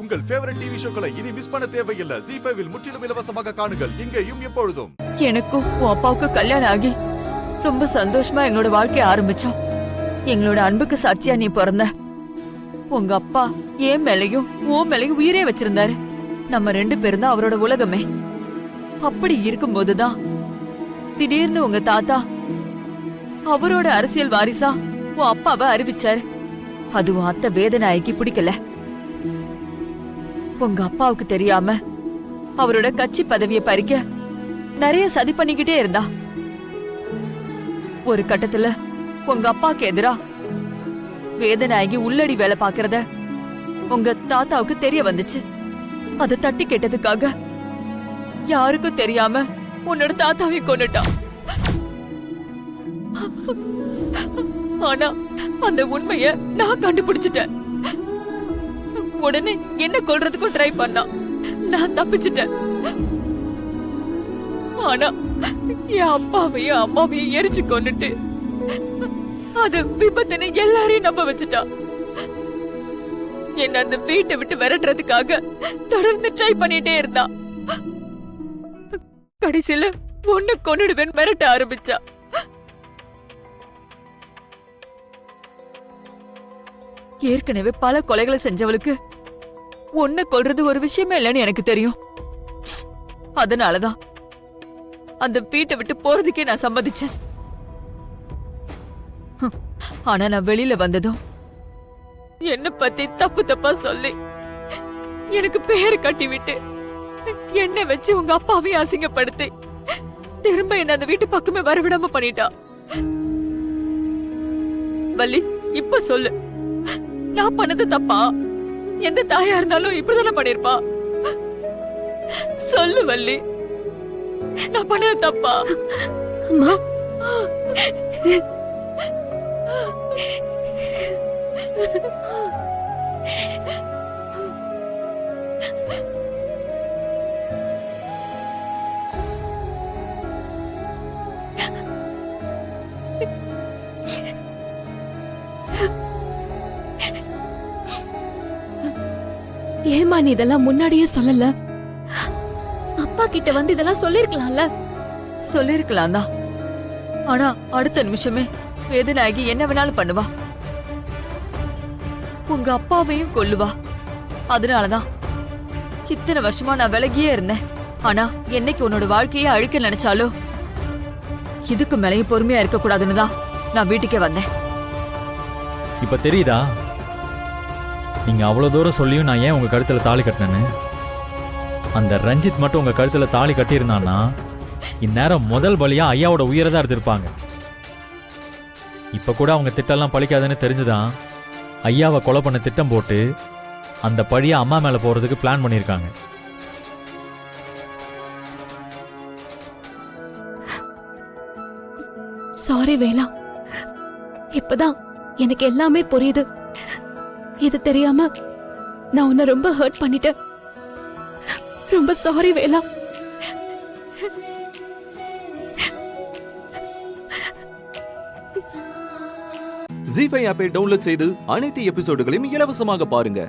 உங்கள் favourite TV ஷோக்களை இனி miss பண்ண தேவையில்லை. ZEE5 இல் முற்றிலும் இலவசமாக காணுங்கள், இங்கேயும் எப்பொழுதும். எனக்கும் உன் அப்பாவுக்கு கல்யாணம் ஆகி ரொம்ப சந்தோஷமா எங்களோட வாழ்க்கைய ஆரம்பிச்சோம். எங்களோட அன்புக்கு சாட்சியா நீ பிறந்த. உங்க அப்பா என் மேலையும் உன் மேலையும் உயிரே வச்சிருந்தாரு. நம்ம 2 பேரும் தான் அவரோட உலகமே. அப்படி இருக்கும்போதுதான் திடீர்னு உங்க தாத்தா அவரோட அரசியல் வாரிசா உன் அப்பாவை அறிவிச்சாரு. அதுவும் அத்தை வேதநாயகி பிடிக்கல. உங்க அப்பாவுக்கு தெரியாம அவரோட கட்சி பதவியை பறிக்க நிறைய சதி பண்ணிக்கிட்டே இருந்தா. ஒரு கட்டத்துல உங்க அப்பாக்கு எதிரா வேதநாயகி உள்ளடி வேலை பாக்குறத உங்க தாத்தாவுக்கு தெரிய வந்துச்சு. அதை தட்டி கேட்டதுக்காக யாருக்கும் தெரியாம உன்னோட தாத்தாவை கொன்னுட்டான். ஆனா அந்த உண்மைய நான் கண்டுபிடிச்சிட்டேன். உடனே என்ன கொல்றதுக்கும் ட்ரை பண்ணா. நான் தப்பிச்சிட்டேன். ஆனா என் அப்பாவையும் அம்மாவையும் எரிச்சு கொன்னுட்டு அது விபத்துன்னு எல்லாரையும் நம்ப வச்சுட்டா. என்ன அந்த வீட்டை விட்டு விரட்டுறதுக்காக தொடர்ந்து ட்ரை பண்ணிட்டே இருந்தா. கடைசியில ஒண்ணு கொன்னுடுவேன் மிரட்ட ஆரம்பிச்சா. ஏற்கனவே பல கொலைகளை செஞ்சவளுக்கு ஒண்ணு கொல்றது ஒரு விஷயமே இல்லைன்னு எனக்கு தெரியும். அதனாலதான் அந்த வீட்டை விட்டு போறதுக்கே நான் சம்மதிச்சேன். ஆனா நான் வெளியில வந்ததும் என்ன பத்தி தப்பு தப்பா சொல்லி எனக்கு பேரு கட்டி விட்டு என்ன வச்சு உங்க அப்பாவையும் அசிங்கப்படுத்தி திரும்ப என்ன அந்த வீட்டு பக்கமே வரவிடாம பண்ணிட்டா. வள்ளி, இப்ப சொல்லு, நான் பண்ணது தப்பா? எந்த தாயா இருந்தாலும் இப்படிதானே பண்ணிருப்பா? சொல்லு வள்ளி, நான் பண்ணது தப்பா? அம்மா, ஏமா நீ இதெல்லாம் முன்னாடியே சொல்லல? அப்பா கிட்ட வந்து இதெல்லாம் சொல்லிருக்கலாம்ல? சொல்லிருக்கலாம் தான். ஆனா அடுத்த நிமிஷமே வேதனாகி என்ன வேணாலும் பண்ணுவா. உங்க அப்பாவையும் கொல்லுவா. அதனாலதான் இத்தனை வருஷமா நான் விலகியே இருந்தேன். ஆனா என்னைக்கு உன்னோட வாழ்க்கையை அழிக்க நினைச்சாலோ இதுக்கு மேலையும் பொறுமையா இருக்க கூடாதுன்னு தான் நான் வீட்டுக்கே வந்தேன். இப்ப தெரியுதா நீங்க அவ்வளவு தூரம் சொல்லியும் நான் ஏன் உங்க கழுத்துல தாலி கட்டினேன்னு? அந்த ரஞ்சித் மட்டும் உங்க கழுத்துல தாலி கட்டியிருந்தான்னா இந்நேரம் முதல் பலியா ஐயாவோட உயிரை தான் எடுத்திருப்பாங்க. இப்ப கூட அவங்க திட்டம்லாம் பழிக்காதுன்னு தெரிஞ்சுதான் ஐயாவை கொலை பண்ண திட்டம் போட்டு அந்த பழிய அம்மா மேல போறதுக்கு பிளான் பண்ணிருக்காங்க. சாரி வேலா, இப்பதான் எனக்கு எல்லாமே புரியுது. இது தெரியாம நான் உன்னை ரொம்ப ஹர்ட் பண்ணிட்டேன். ரொம்ப சாரி வேலா. ZEE5 ஆப்பை டவுன்லோட் செய்து அனைத்து எபிசோடுகளையும் இலவசமாக பாருங்க.